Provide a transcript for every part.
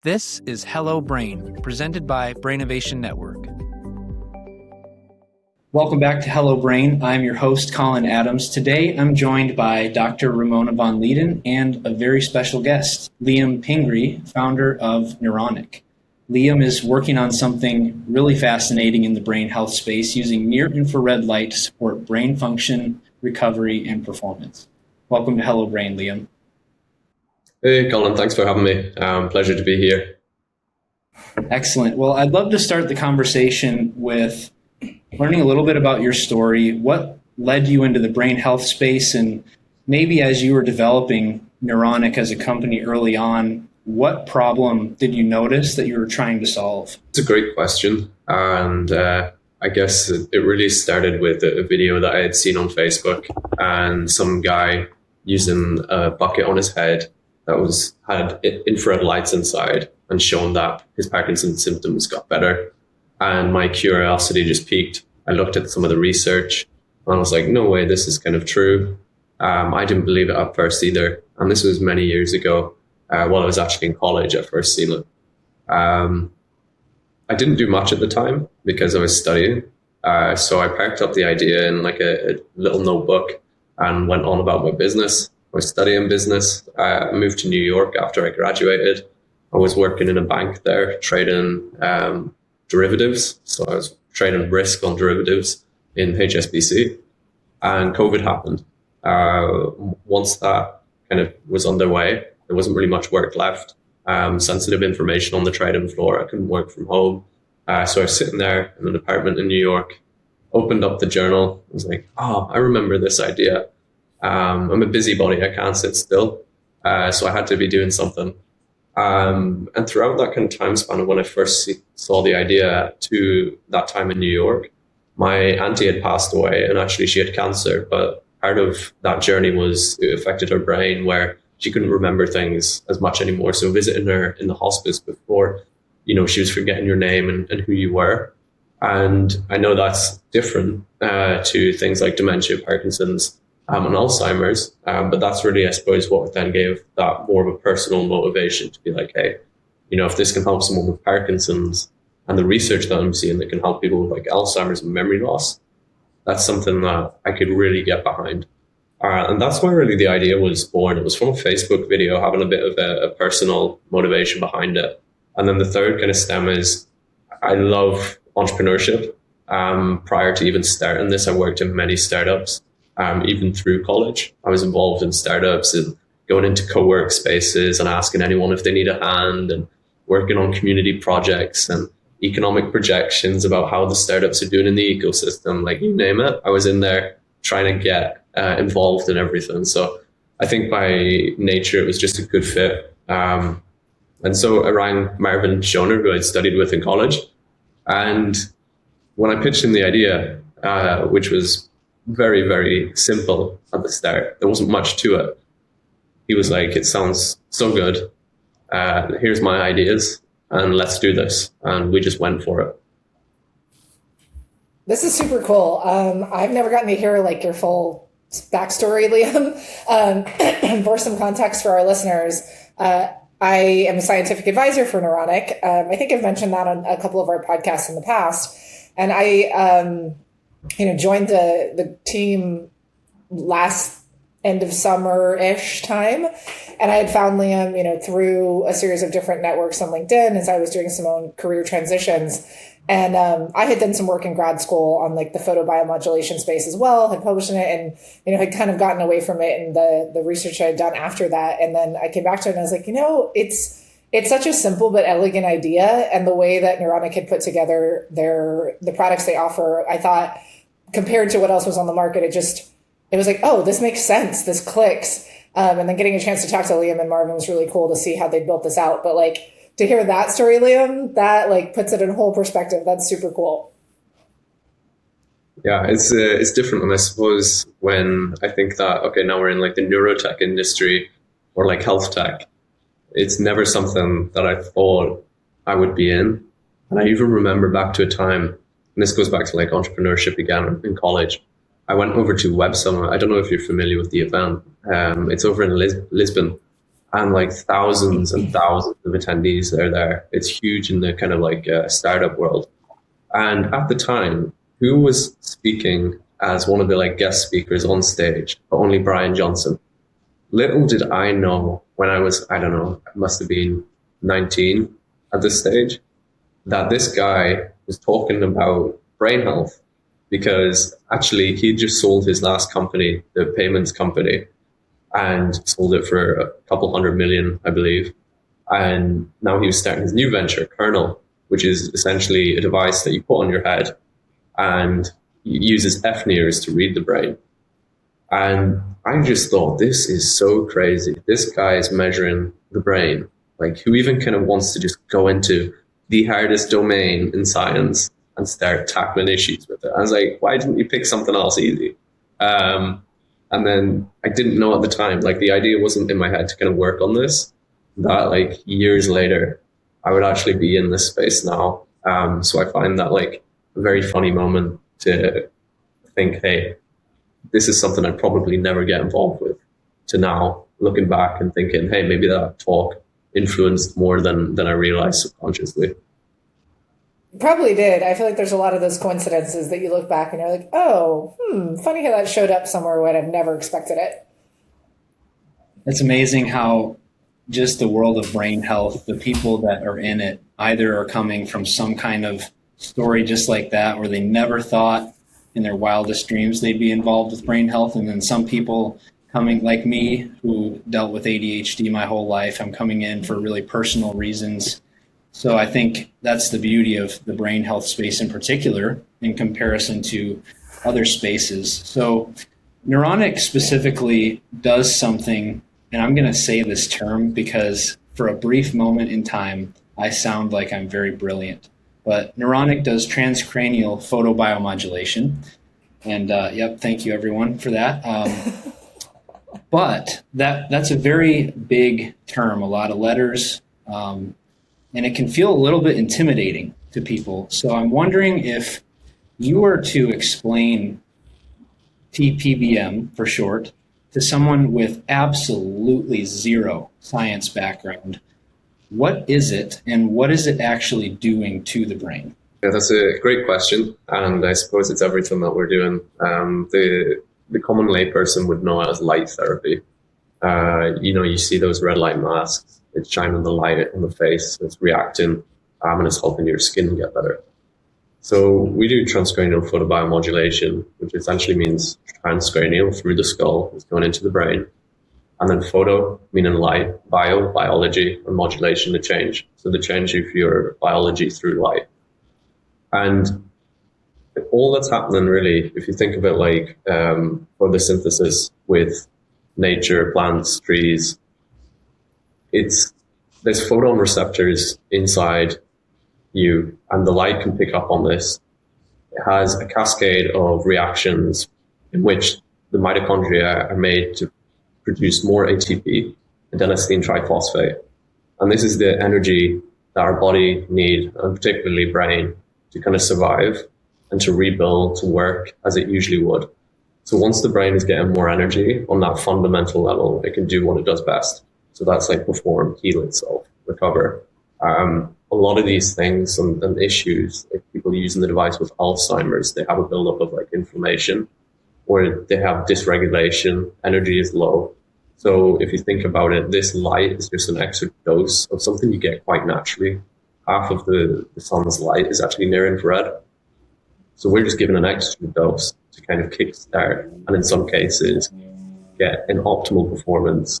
This is Hello Brain, presented by Brainovation Network. Welcome back to Hello Brain. I'm your host, Collin Adams. Today, I'm joined by Dr. Ramona Von Leden and a very special guest, Liam Pingree, founder of Neuronic. Liam is working on something really fascinating in the brain health space using near-infrared light to support brain function, recovery, and performance. Welcome to Hello Brain, Liam. Hey, Colin, thanks for having me. Pleasure to be here. Excellent. Well, I'd love to start the conversation with learning a little bit about your story. What led you into the brain health space? And maybe as you were developing Neuronic as a company early on, what problem did you notice that you were trying to solve? It's a great question. And I guess it really started with a video that I had seen on Facebook and some guy using a bucket on his head that had infrared lights inside and shown that his Parkinson's symptoms got better. And my curiosity just piqued. I looked at some of the research and I was like, no way, this is kind of true. I didn't believe it at first either. And this was many years ago while I was actually in college at first seen it. I didn't do much at the time because I was studying. So I packed up the idea in like a little notebook and went on about my business. I was studying business. I moved to New York after I graduated. I was working in a bank there, trading derivatives. So I was trading risk on derivatives in HSBC. And COVID happened. Once that kind of was underway, there wasn't really much work left. Sensitive information on the trading floor. I couldn't work from home. So I was sitting there in an apartment in New York, opened up the journal. I was like, oh, I remember this idea. I'm a busybody. I can't sit still. So I had to be doing something. And throughout that kind of time span of when I first saw the idea to that time in New York, my auntie had passed away and actually she had cancer. But part of that journey was it affected her brain where she couldn't remember things as much anymore. So visiting her in the hospice before, she was forgetting your name and who you were. And I know that's different to things like dementia, Parkinson's, and Alzheimer's. But that's really, I suppose, what then gave that more of a personal motivation to be like, hey, if this can help someone with Parkinson's and the research that I'm seeing that can help people with like Alzheimer's and memory loss, that's something that I could really get behind. And that's where really the idea was born. It was from a Facebook video, having a bit of a personal motivation behind it. And then the third kind of stem is I love entrepreneurship. Prior to even starting this, I worked in many startups. Even through college, I was involved in startups and going into co-work spaces and asking anyone if they need a hand and working on community projects and economic projections about how the startups are doing in the ecosystem, like you name it. I was in there trying to get involved in everything. So I think by nature, it was just a good fit. And so I rang Marvin Schoner, who I'd studied with in college. And when I pitched him the idea, which was very, very simple at the start, there wasn't much to it. He was like, it sounds so good. Here's my ideas and let's do this. And we just went for it. This is super cool. I've never gotten to hear like your full backstory, Liam. For some context for our listeners, I am a scientific advisor for Neuronic. I think I've mentioned that on a couple of our podcasts in the past. And I joined the team last end of summer-ish time. And I had found Liam, through a series of different networks on LinkedIn as I was doing some own career transitions. And I had done some work in grad school on like the photobiomodulation space as well, had published in it and, had kind of gotten away from it and the research I had done after that. And then I came back to it and I was like, it's such a simple but elegant idea. And the way that Neuronic had put together the products they offer, I thought, compared to what else was on the market, it was like, oh, this makes sense. This clicks. And then getting a chance to talk to Liam and Marvin was really cool to see how they built this out. But like to hear that story, Liam, that like puts it in whole perspective. That's super cool. Yeah, it's different. And I suppose when I think that, okay, now we're in like the neurotech industry or like health tech, it's never something that I thought I would be in. And I even remember back to a time, and this goes back to like entrepreneurship again in college. I went over to Web Summit. I don't know if you're familiar with the event. It's over in Lisbon. and like thousands and thousands of attendees are there. It's huge in the kind of like startup world. And at the time, who was speaking as one of the like guest speakers on stage? But only Brian Johnson. Little did I know when I was, I don't know, I must have been 19 at this stage, that this guy was talking about brain health, because actually he just sold his last company, the payments company, and sold it for a couple $100 million, I believe. And now he was starting his new venture, Kernel, which is essentially a device that you put on your head and uses F-nears to read the brain. And I just thought, this is so crazy. This guy is measuring the brain. Like, who even kind of wants to just go into the hardest domain in science and start tackling issues with it? I was like, why didn't you pick something else easy? And then I didn't know at the time, like the idea wasn't in my head to kind of work on this, that like years later, I would actually be in this space now. So I find that like a very funny moment to think, hey, this is something I'd probably never get involved with, to now looking back and thinking, hey, maybe that talk influenced more than I realized subconsciously. Probably did. I feel like there's a lot of those coincidences that you look back and you're like, oh, funny how that showed up somewhere when I've never expected it. It's amazing how just the world of brain health, the people that are in it either are coming from some kind of story just like that, or they never thought in their wildest dreams they'd be involved with brain health. And then some people coming like me, who dealt with ADHD my whole life, I'm coming in for really personal reasons. So I think that's the beauty of the brain health space in particular in comparison to other spaces. So Neuronic specifically does something, and I'm going to say this term because for a brief moment in time, I sound like I'm very brilliant. But Neuronic does transcranial photobiomodulation. And thank you everyone for that. But that's a very big term, a lot of letters, and it can feel a little bit intimidating to people. So I'm wondering if you were to explain TPBM for short to someone with absolutely zero science background, what is it and what is it actually doing to the brain? Yeah, that's a great question. And I suppose it's everything that we're doing. The common layperson would know it as light therapy. You see those red light masks. It's shining the light on the face. It's reacting, and it's helping your skin get better. So we do transcranial photobiomodulation, which essentially means transcranial through the skull. It's going into the brain. And then photo, meaning light, biology, and modulation, the change. So the change of your biology through light. And all that's happening really, if you think of it like photosynthesis with nature, plants, trees, there's photon receptors inside you, and the light can pick up on this. It has a cascade of reactions in which the mitochondria are made to produce more ATP, adenosine triphosphate. And this is the energy that our body need, and particularly brain, to kind of survive and to rebuild, to work as it usually would. So once the brain is getting more energy on that fundamental level, it can do what it does best. So that's like perform, heal itself, recover. A lot of these things and issues, like people using the device with Alzheimer's, they have a buildup of like inflammation, or they have dysregulation, energy is low. So if you think about it, this light is just an extra dose of something you get quite naturally. Half of the sun's light is actually near infrared. So we're just given an extra dose to kind of kickstart, and in some cases, get an optimal performance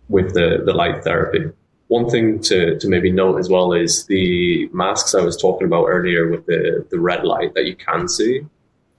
with the light therapy. One thing to maybe note as well is the masks I was talking about earlier with the red light that you can see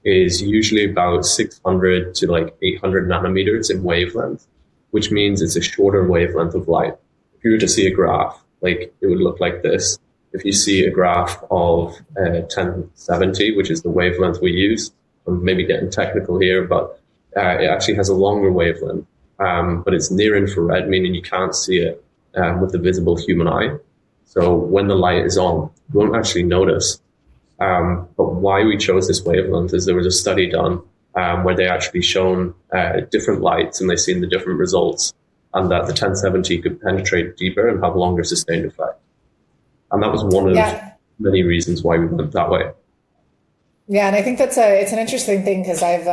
is usually about 600 to like 800 nanometers in wavelength, which means it's a shorter wavelength of light. If you were to see a graph, like it would look like this. If you see a graph of 1070, which is the wavelength we use, I'm maybe getting technical here, but it actually has a longer wavelength, but it's near infrared, meaning you can't see it with the visible human eye. So when the light is on, you won't actually notice. But why we chose this wavelength is there was a study done where they actually shown different lights and they've seen the different results. and that the 1070 could penetrate deeper and have longer sustained effect. And that was one of many reasons why we went that way. Yeah, and I think it's an interesting thing, because I've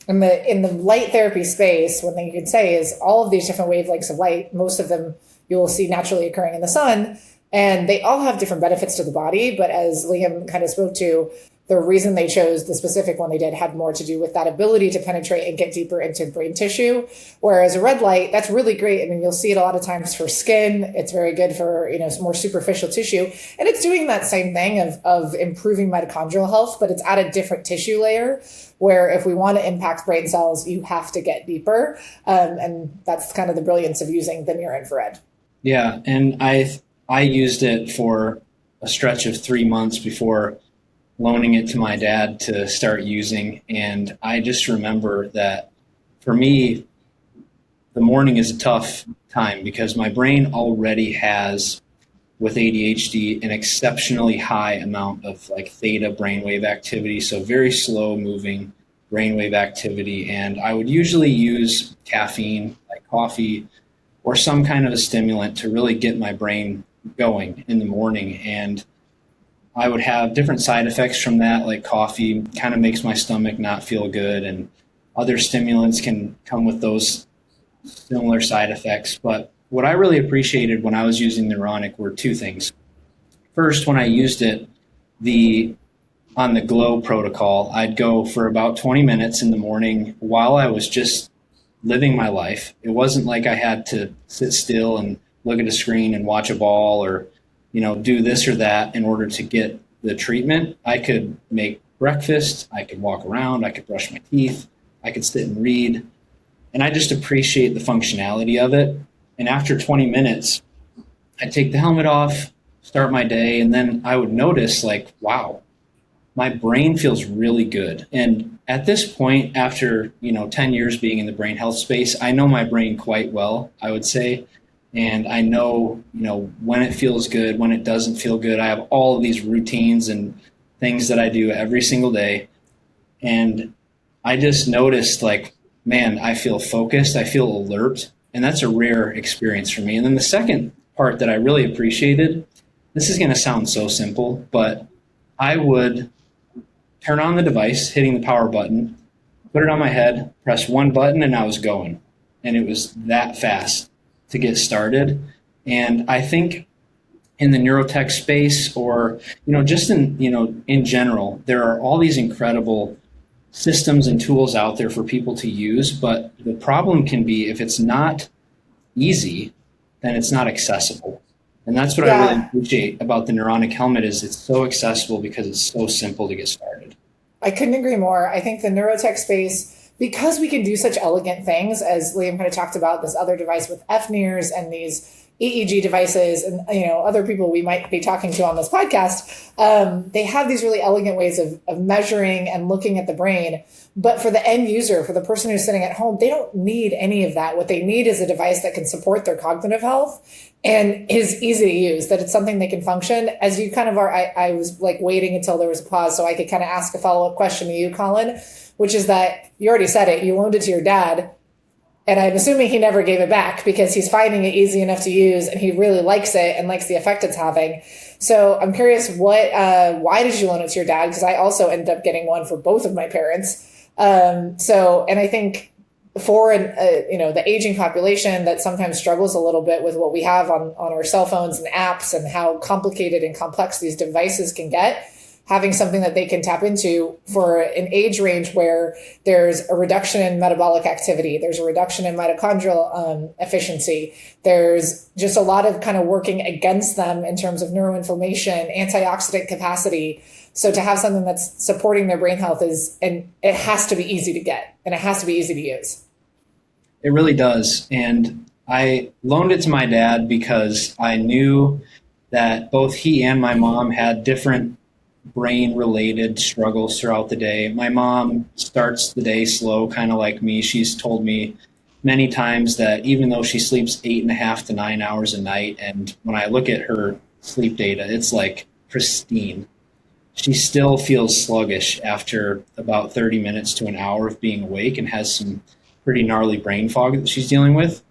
in the light therapy space, one thing you could say is all of these different wavelengths of light, most of them you will see naturally occurring in the sun, and they all have different benefits to the body. But as Liam kind of spoke to, the reason they chose the specific one they did had more to do with that ability to penetrate and get deeper into brain tissue. Whereas a red light, that's really great. I mean, you'll see it a lot of times for skin. It's very good for, more superficial tissue. And it's doing that same thing of improving mitochondrial health, but it's at a different tissue layer, where if we want to impact brain cells, you have to get deeper. And that's kind of the brilliance of using the near infrared. Yeah. And I used it for a stretch of 3 months before loaning it to my dad to start using. And I just remember that for me, the morning is a tough time because my brain already has, with ADHD, an exceptionally high amount of like theta brainwave activity. So very slow moving brainwave activity. And I would usually use caffeine, like coffee, or some kind of a stimulant to really get my brain going in the morning. And I would have different side effects from that, like coffee kind of makes my stomach not feel good, and other stimulants can come with those similar side effects. But what I really appreciated when I was using Neuronic were two things. First, when I used it on the glow protocol, I'd go for about 20 minutes in the morning while I was just living my life. It wasn't like I had to sit still and look at a screen and watch a ball or do this or that in order to get the treatment. I could make breakfast, I could walk around, I could brush my teeth, I could sit and read. And I just appreciate the functionality of it. And after 20 minutes, I'd take the helmet off, start my day, and then I would notice like, wow, my brain feels really good. And at this point, after 10 years being in the brain health space, I know my brain quite well, I would say. And I know, when it feels good, when it doesn't feel good. I have all of these routines and things that I do every single day. And I just noticed like, man, I feel focused, I feel alert. And that's a rare experience for me. And then the second part that I really appreciated, this is going to sound so simple, but I would turn on the device, hitting the power button, put it on my head, press one button, and I was going. And it was that fast to get started. And I think in the neurotech space, or just in general, there are all these incredible systems and tools out there for people to use, but the problem can be if it's not easy, then it's not accessible. And that's what I really appreciate about the Neuronic helmet is it's so accessible because it's so simple to get started. I couldn't agree more. I think the neurotech space, because we can do such elegant things, as Liam kind of talked about, this other device with FNIRS and these EEG devices and other people we might be talking to on this podcast, they have these really elegant ways of measuring and looking at the brain. But for the end user, for the person who's sitting at home, they don't need any of that. What they need is a device that can support their cognitive health and is easy to use, that it's something they can function. As you kind of are, I was like waiting until there was a pause so I could kind of ask a follow-up question to you, Collin, which is that you already said it, you loaned it to your dad. And I'm assuming he never gave it back because he's finding it easy enough to use and he really likes it and likes the effect it's having. So I'm curious, why did you loan it to your dad? Because I also ended up getting one for both of my parents. And I think for the aging population that sometimes struggles a little bit with what we have on our cell phones and apps and how complicated and complex these devices can get, having something that they can tap into for an age range where there's a reduction in metabolic activity, there's a reduction in mitochondrial efficiency, there's just a lot of kind of working against them in terms of neuroinflammation, antioxidant capacity. So to have something that's supporting their brain health and it has to be easy to get and it has to be easy to use. It really does. And I loaned it to my dad because I knew that both he and my mom had different brain-related struggles throughout the day. My mom starts the day slow, kind of like me. She's told me many times that even though she sleeps 8.5 to 9 hours a night, and when I look at her sleep data, it's like pristine, she still feels sluggish after about 30 minutes to an hour of being awake and has some pretty gnarly brain fog that she's dealing with.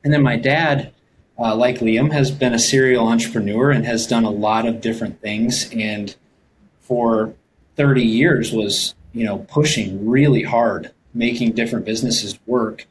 And then my dad, like Liam, has been a serial entrepreneur and has done a lot of different things. And for 30 years was, pushing really hard, making different businesses work,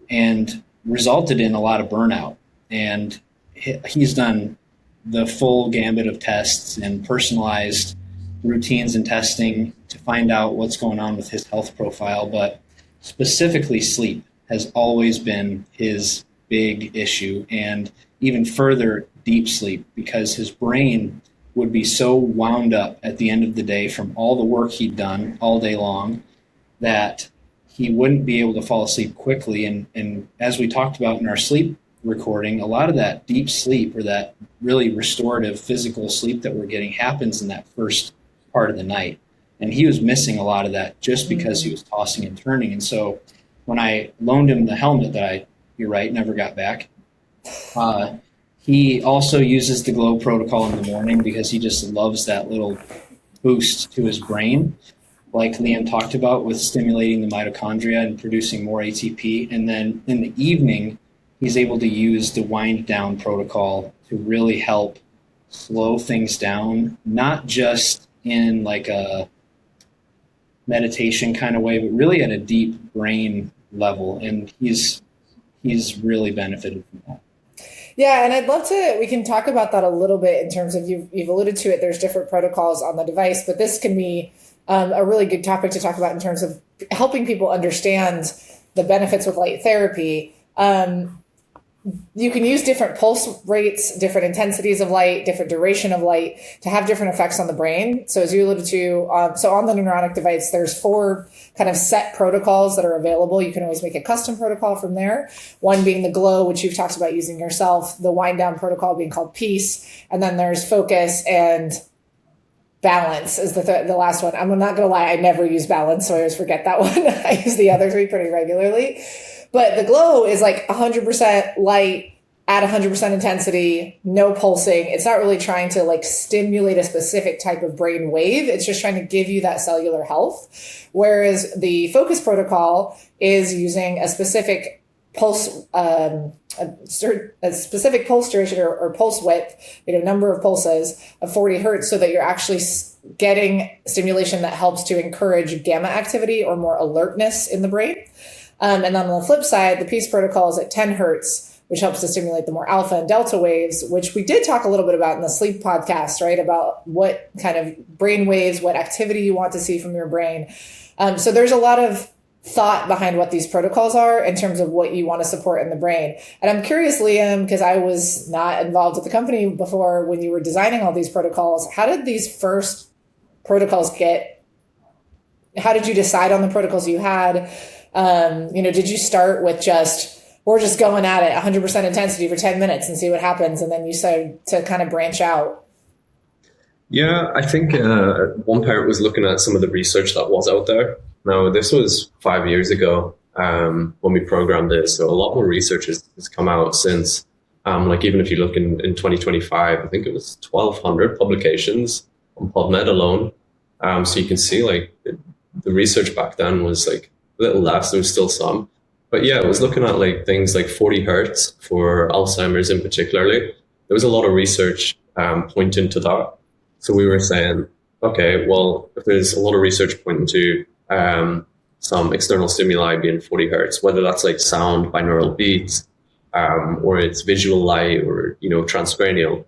and resulted in a lot of burnout. And he's done the full gambit of tests and personalized routines and testing to find out what's going on with his health profile. But specifically sleep has always been his big issue, and even further, deep sleep, because his brain would be so wound up at the end of the day from all the work he'd done all day long that he wouldn't be able to fall asleep quickly. And as we talked about in our sleep recording, a lot of that deep sleep, or that really restorative physical sleep that we're getting, happens in that first part of the night. And he was missing a lot of that just because he was tossing and turning. And so when I loaned him the helmet that you're right, never got back, he also uses the Glow protocol in the morning because he just loves that little boost to his brain, like Liam talked about, with stimulating the mitochondria and producing more ATP. And then in the evening, he's able to use the wind down protocol to really help slow things down, not just in like a meditation kind of way, but really at a deep brain level. And he's really benefited from that. Yeah, and I'd love we can talk about that a little bit in terms of, you've alluded to it, there's different protocols on the device, but this can be a really good topic to talk about in terms of helping people understand the benefits with light therapy. You can use different pulse rates, different intensities of light, different duration of light to have different effects on the brain. So as you alluded to, so on the Neuronic device, there's 4 kind of set protocols that are available. You can always make a custom protocol from there. One being the Glow, which you've talked about using yourself, the wind down protocol being called Peace. And then there's Focus and Balance is the last one. I'm not going to lie, I never use Balance, so I always forget that one. I use the other 3 pretty regularly. But the Glow is like 100% light at 100% intensity, no pulsing. It's not really trying to like stimulate a specific type of brain wave. It's just trying to give you that cellular health. Whereas the Focus protocol is using a specific pulse, a specific pulse duration or pulse width, number of pulses of 40 hertz, so that you're actually getting stimulation that helps to encourage gamma activity or more alertness in the brain. And then on the flip side, the Peace protocol is at 10 hertz, which helps to stimulate the more alpha and delta waves, which we did talk a little bit about in the sleep podcast, right? About what kind of brain waves, what activity you want to see from your brain. So there's a lot of thought behind what these protocols are in terms of what you want to support in the brain. And I'm curious, Liam, because I was not involved with the company before when you were designing all these protocols, how did these first protocols how did you decide on the protocols you had? Did you start with we're just going at it 100% intensity for 10 minutes and see what happens, and then you started to kind of branch out? Yeah, I think one parent was looking at some of the research that was out there. Now, this was 5 years ago when we programmed this, so a lot more research has come out since. Even if you look in 2025, I think it was 1,200 publications on PubMed alone. So you can see the research back then was a little less. There was still some. But yeah, it was looking at things like 40 hertz for Alzheimer's in particularly. There was a lot of research pointing to that. So we were saying, okay, well, if there's a lot of research pointing to some external stimuli being 40 hertz, whether that's sound, binaural beats, or it's visual light or, transcranial,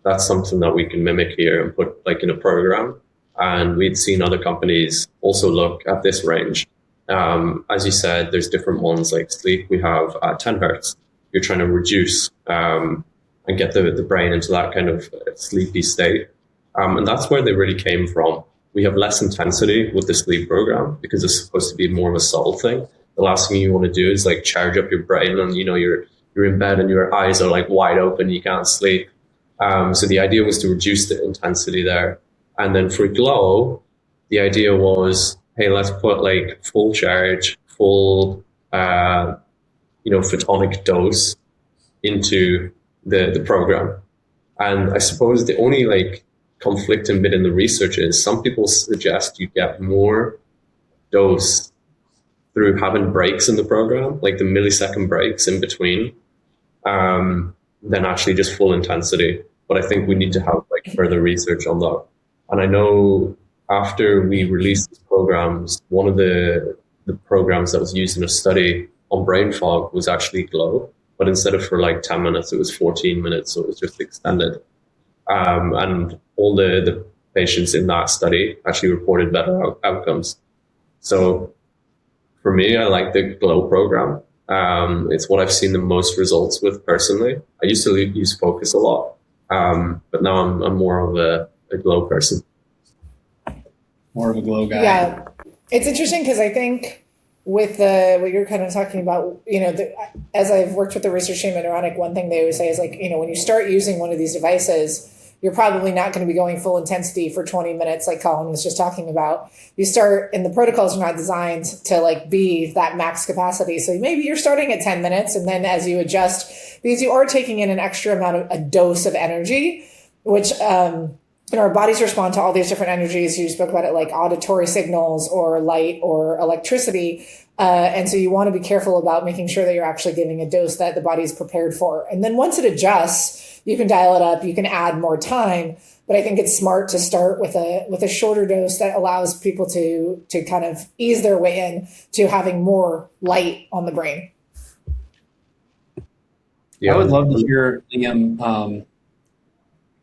that's something that we can mimic here and put in a program. And we'd seen other companies also look at this range. As you said, there's different ones like sleep. We have 10 hertz. You're trying to reduce and get the brain into that kind of sleepy state. And that's where they really came from. We have less intensity with the sleep program because it's supposed to be more of a subtle thing. The last thing you want to do is charge up your brain and, you're in bed and your eyes are wide open. You can't sleep. So the idea was to reduce the intensity there. And then for Glow, the idea was, hey, let's put full charge, full, photonic dose into the program. And I suppose the only conflicting bit in the research is some people suggest you get more dose through having breaks in the program, the millisecond breaks in between. than actually just full intensity. But I think we need to have like further research on that. And I know after we released these programs, one of the programs that was used in a study on brain fog was actually glow. But instead of for like 10 minutes, it was 14 minutes. So it was just extended. And all the patients in that study actually reported better outcomes. So for me, I like the glow program. It's what I've seen the most results with personally. I used to use focus a lot, but now I'm more of a glow person. More of a glow guy. Yeah, it's interesting because I think with what you're kind of talking about, as I've worked with the research team at Neuronic, one thing they always say is like, when you start using one of these devices, you're probably not going to be going full intensity for 20 minutes like Collin was just talking about. You start, and the protocols are not designed to like be that max capacity. So maybe you're starting at 10 minutes, and then as you adjust, because you are taking in an extra amount of a dose of energy, which our bodies respond to all these different energies. You spoke about it, like auditory signals or light or electricity. And so you want to be careful about making sure that you're actually giving a dose that the body is prepared for. And then once it adjusts, you can dial it up, you can add more time. But I think it's smart to start with a shorter dose that allows people to kind of ease their way in to having more light on the brain. Yeah. I would love to hear, Liam,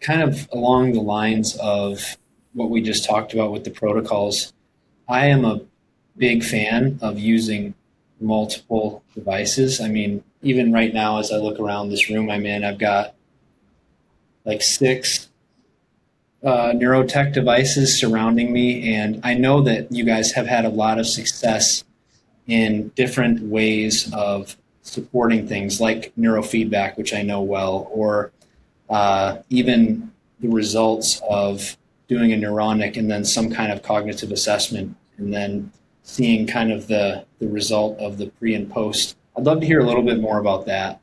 kind of along the lines of what we just talked about with the protocols. I am a big fan of using multiple devices. I mean, even right now, as I look around this room I'm in, I've got like 6 neurotech devices surrounding me. And I know that you guys have had a lot of success in different ways of supporting things like neurofeedback, which I know well, or even the results of doing a neuronic and then some kind of cognitive assessment, and then seeing kind of the result of the pre and post. I'd love to hear a little bit more about that.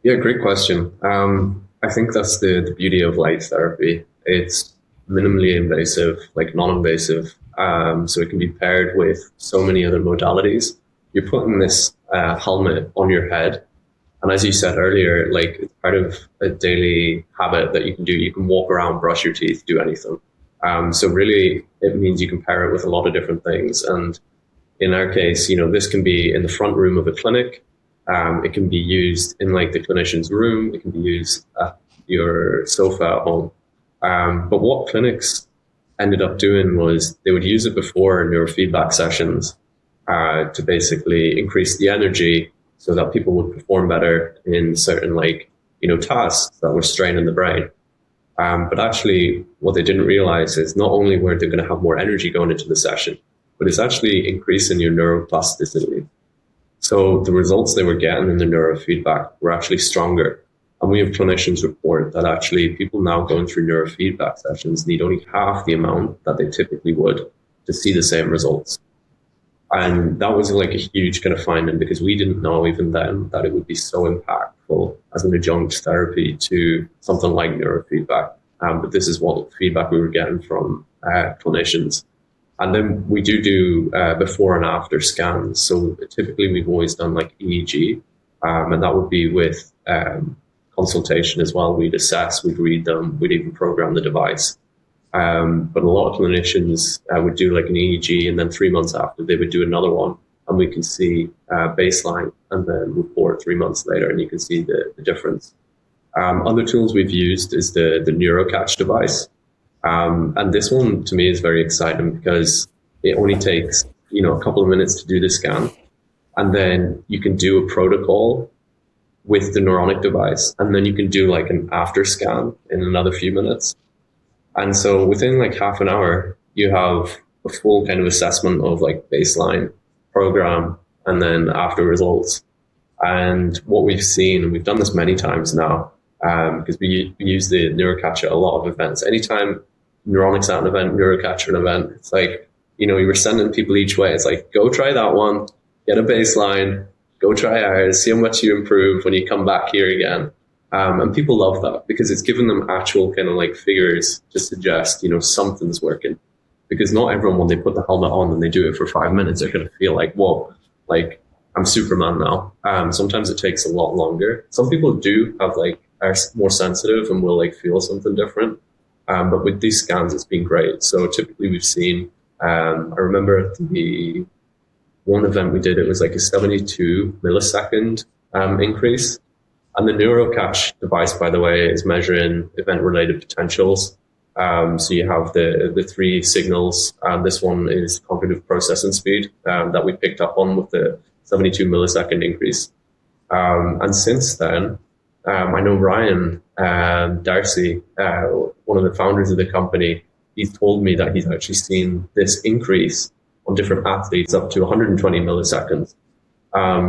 Yeah, great question. I think that's the beauty of light therapy. It's minimally invasive, like non-invasive. So it can be paired with so many other modalities. You're putting this helmet on your head. And as you said earlier, like it's part of a daily habit that you can do. You can walk around, brush your teeth, do anything. So really, it means you can pair it with a lot of different things. And in our case, this can be in the front room of a clinic. It can be used in like the clinician's room. It can be used at your sofa at home. But what clinics ended up doing was they would use it before neurofeedback sessions to basically increase the energy so that people would perform better in certain tasks that were straining the brain. But actually, what they didn't realize is not only were they going to have more energy going into the session, but it's actually increasing your neuroplasticity. So the results they were getting in the neurofeedback were actually stronger. And we have clinicians report that actually people now going through neurofeedback sessions need only half the amount that they typically would to see the same results. And that was like a huge kind of finding, because we didn't know even then that it would be so impactful as an adjunct therapy to something like neurofeedback. But this is what feedback we were getting from clinicians. And then we do before and after scans. So typically we've always done like EEG, and that would be with consultation as well. We'd assess, we'd read them, we'd even program the device. But a lot of clinicians would do like an EEG, and then 3 months after they would do another one, and we can see baseline and then report 3 months later, and you can see the difference. Other tools we've used is the NeuroCatch device. And this one to me is very exciting because it only takes, a couple of minutes to do the scan, and then you can do a protocol with the Neuronic device, and then you can do like an after scan in another few minutes. And so within like half an hour, you have a full kind of assessment of like baseline, program, and then after results. And what we've seen, and we've done this many times now, because we use the NeuroCatch at a lot of events. Anytime Neuronic's at an event, NeuroCatch at an event, it's like, you were sending people each way. It's like, go try that one, get a baseline, go try ours, see how much you improve when you come back here again. And people love that because it's given them actual kind of like figures to suggest, something's working. Because not everyone, when they put the helmet on and they do it for 5 minutes, they're going to feel like, whoa, like I'm Superman now. Sometimes it takes a lot longer. Some people do have like are more sensitive and will like feel something different. But with these scans, it's been great. So typically we've seen, I remember the one event we did, it was like a 72 millisecond increase. And the NeuroCatch device, by the way, is measuring event-related potentials. So you have the three signals. This one is cognitive processing speed that we picked up on with the 72 millisecond increase. And since then, I know Ryan Darcy, one of the founders of the company, he's told me that he's actually seen this increase on different athletes up to 120 milliseconds.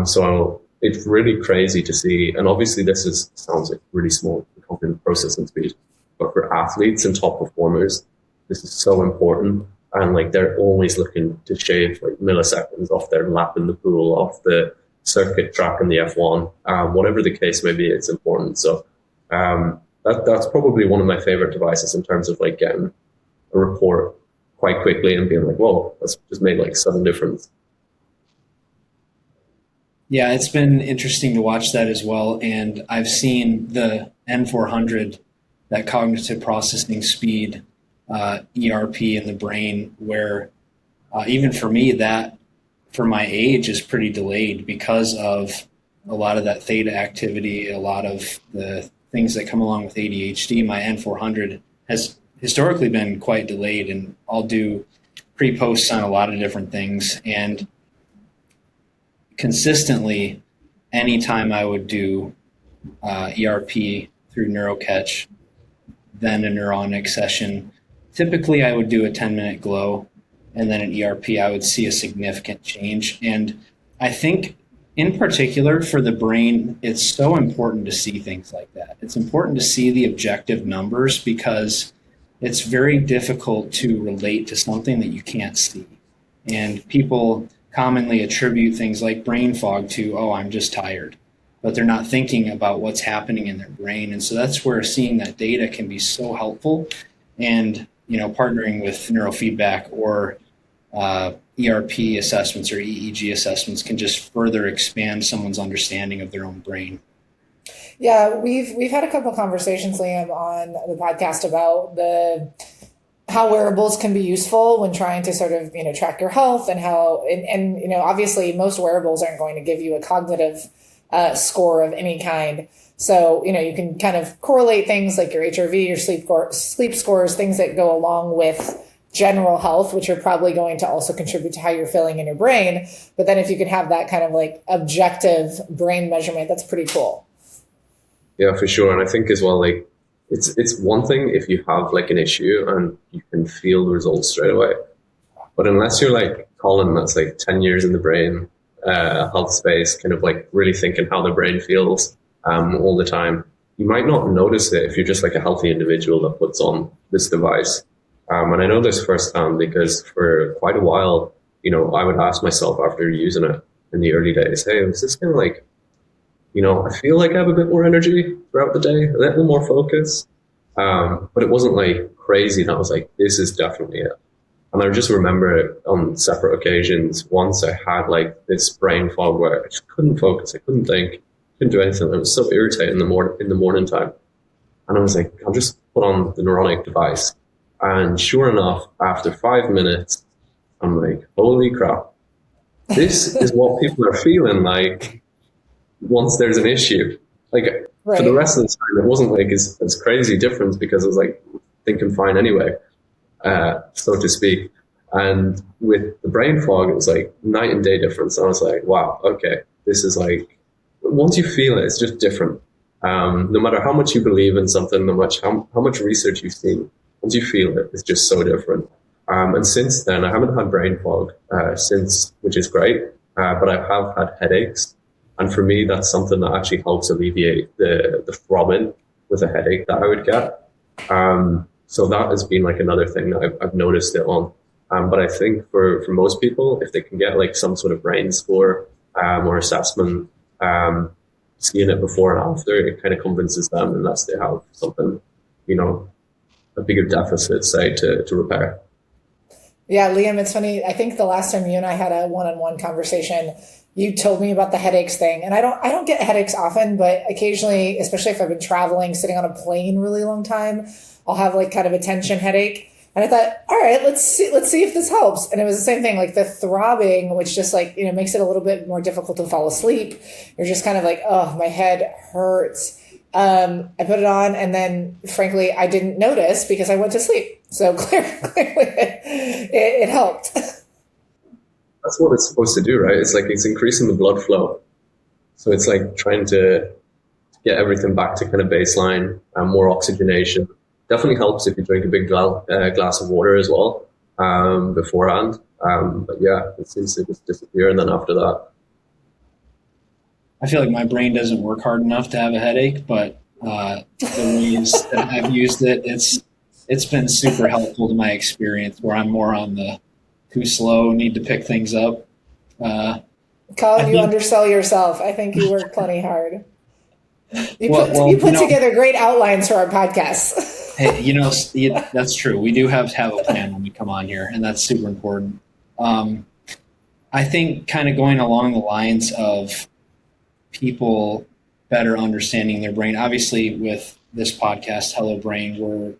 So it's really crazy to see. And obviously this sounds like really small cognitive processing speed, but for athletes and top performers, this is so important. And like, they're always looking to shave like milliseconds off their lap in the pool, off the circuit track in the F1, whatever the case may be, it's important. So that's probably one of my favorite devices in terms of like getting a report quite quickly and being like, whoa, that's just made like sudden difference. Yeah, it's been interesting to watch that as well. And I've seen the N400, that cognitive processing speed, ERP in the brain, where even for me, that for my age is pretty delayed because of a lot of that theta activity, a lot of the things that come along with ADHD. My N400 has historically been quite delayed, and I'll do pre-posts on a lot of different things. And consistently, anytime I would do ERP through NeuroCatch, then a Neuronic session, typically I would do a 10-minute glow, and then an ERP, I would see a significant change. And I think in particular for the brain, it's so important to see things like that. It's important to see the objective numbers because it's very difficult to relate to something that you can't see. And people commonly attribute things like brain fog to, oh, I'm just tired, but they're not thinking about what's happening in their brain. And so that's where seeing that data can be so helpful. And, partnering with neurofeedback or ERP assessments or EEG assessments can just further expand someone's understanding of their own brain. Yeah, we've had a couple of conversations, Liam, on the podcast about how wearables can be useful when trying to sort of, track your health and how, and obviously most wearables aren't going to give you a cognitive score of any kind. So, you can kind of correlate things like your HRV, your sleep scores, things that go along with general health, which are probably going to also contribute to how you're feeling in your brain. But then if you can have that kind of like objective brain measurement, that's pretty cool. Yeah, for sure. And I think as well, like it's one thing if you have like an issue and you can feel the results straight away. But unless you're like Collin, that's like 10 years in the brain, health space, kind of like really thinking how the brain feels all the time, you might not notice it if you're just like a healthy individual that puts on this device. And I know this firsthand because for quite a while, I would ask myself after using it in the early days, hey, is this kind of like, I feel like I have a bit more energy throughout the day, a little more focus. But it wasn't like crazy. And I was like, this is definitely it. And I just remember on separate occasions, once I had like this brain fog where I just couldn't focus. I couldn't think, couldn't do anything. It was so irritating in the morning time. And I was like, I'll just put on the Neuronic device. And sure enough, after 5 minutes, I'm like, holy crap. This is what people are feeling like once there's an issue. Like For the rest of the time, it wasn't like as crazy difference because I was like thinking fine anyway, so to speak. And with the brain fog, it was like night and day difference. And I was like, wow, okay, this is like, once you feel it, it's just different. No matter how much you believe in something, how much research you've seen, once you feel it, it's just so different. And since then, I haven't had brain fog since, which is great, but I have had headaches. And for me, that's something that actually helps alleviate the throbbing with a headache that I would get. So that has been like another thing that I've noticed it on. But I think for most people, if they can get like some sort of brain score or assessment, seeing it before and after, it kind of convinces them unless they have something, a bigger deficit, say, to repair. Yeah, Liam, it's funny. I think the last time you and I had a one-on-one conversation, you told me about the headaches thing. And I don't get headaches often, but occasionally, especially if I've been traveling, sitting on a plane really long time, I'll have like kind of a tension headache. And I thought, all right, let's see if this helps. And it was the same thing, like the throbbing, which just like, makes it a little bit more difficult to fall asleep. You're just kind of like, oh, my head hurts. I put it on, and then frankly, I didn't notice because I went to sleep. So clearly it helped. That's what it's supposed to do, right? It's like it's increasing the blood flow. So it's like trying to get everything back to kind of baseline and more oxygenation. Definitely helps if you drink a big glass of water as well beforehand. But yeah, it seems to just disappear, and then after that. I feel like my brain doesn't work hard enough to have a headache, but the ways that I've used it, it's been super helpful to my experience, where I'm more on the too slow, need to pick things up. Collin, you undersell yourself. I think you work plenty hard. You put together great outlines for our podcasts. Hey, that's true. We do have to have a plan when we come on here, and that's super important. I think kind of going along the lines of people better understanding their brain. Obviously, with this podcast, Hello Brain, we're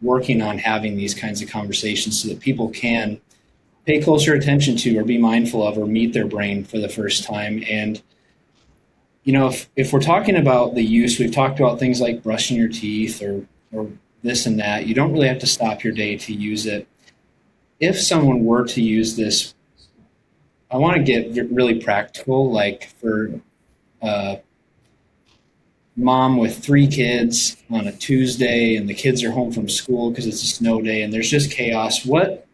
working on having these kinds of conversations so that people can pay closer attention to or be mindful of or meet their brain for the first time. And, if we're talking about the use, we've talked about things like brushing your teeth or this and that. You don't really have to stop your day to use it. If someone were to use this, I want to get really practical, like for mom with 3 kids on a Tuesday, and the kids are home from school because it's a snow day and there's just chaos. What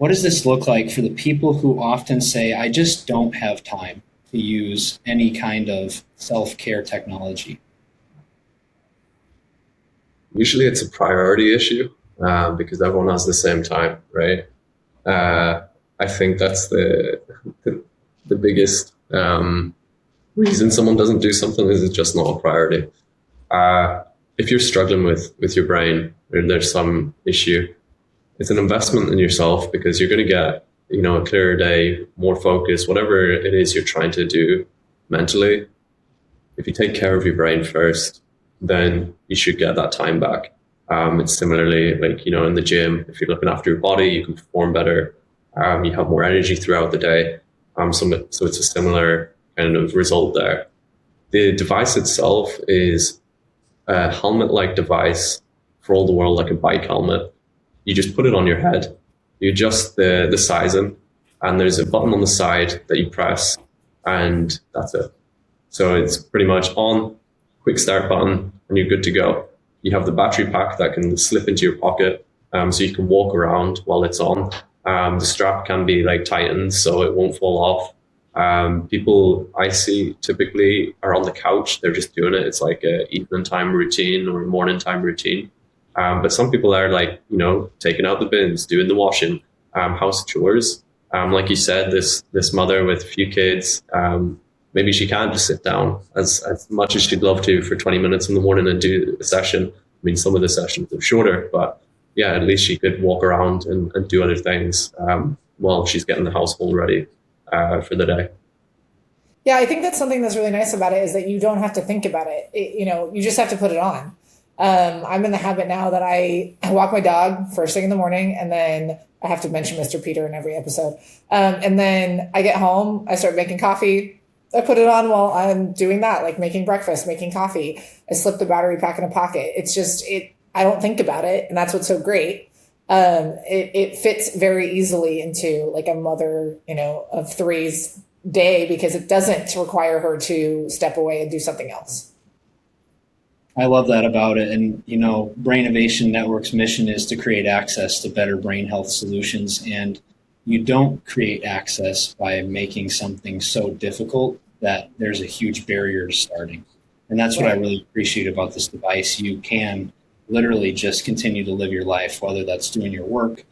does this look like for the people who often say, I just don't have time to use any kind of self-care technology? Usually it's a priority issue because everyone has the same time, right? I think that's the biggest reason someone doesn't do something is it's just not a priority. If you're struggling with your brain or there's some issue, it's an investment in yourself because you're going to get, a clearer day, more focus, whatever it is you're trying to do mentally. If you take care of your brain first, then you should get that time back. It's similarly like, in the gym, if you're looking after your body, you can perform better. You have more energy throughout the day. So it's a similar kind of result there. The device itself is a helmet-like device for all the world, like a bike helmet. You just put it on your head. You adjust the sizing, and there's a button on the side that you press, and that's it. So it's pretty much on, quick start button, and you're good to go. You have the battery pack that can slip into your pocket, so you can walk around while it's on. The strap can be like tightened so it won't fall off. People I see typically are on the couch. They're just doing it. It's like a evening time routine or morning time routine. But some people are like, taking out the bins, doing the washing, house chores. Like you said, this mother with a few kids, maybe she can't just sit down as much as she'd love to for 20 minutes in the morning and do a session. I mean, some of the sessions are shorter, but yeah, at least she could walk around and do other things while she's getting the household ready for the day. Yeah, I think that's something that's really nice about it is that you don't have to think about it. You just have to put it on. I'm in the habit now that I walk my dog first thing in the morning, and then I have to mention Mr. Peter in every episode. And then I get home, I start making coffee. I put it on while I'm doing that, like making breakfast, making coffee. I slip the battery pack in a pocket. It's just, I don't think about it. And that's what's so great. It fits very easily into like a mother, of 3's day because it doesn't require her to step away and do something else. I love that about it. And, Brain Innovation Network's mission is to create access to better brain health solutions. And you don't create access by making something so difficult that there's a huge barrier to starting. And that's what I really appreciate about this device. You can literally just continue to live your life, whether that's doing your work,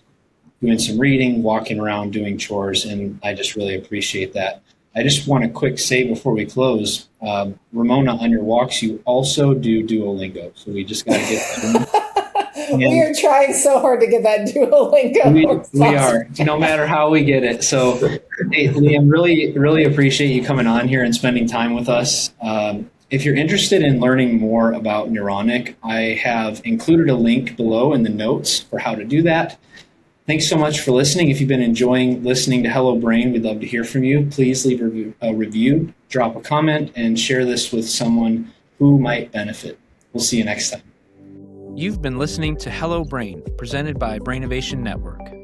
doing some reading, walking around, doing chores. And I just really appreciate that. I just want a quick say before we close, Ramona, on your walks, you also do Duolingo. So we just got to get We are trying so hard to get that Duolingo. We are, no matter how we get it. So, hey, Liam, really appreciate you coming on here and spending time with us. If you're interested in learning more about Neuronic, I have included a link below in the notes for how to do that. Thanks so much for listening. If you've been enjoying listening to Hello Brain, we'd love to hear from you. Please leave a review, drop a comment, and share this with someone who might benefit. We'll see you next time. You've been listening to Hello Brain, presented by Brainovation Network.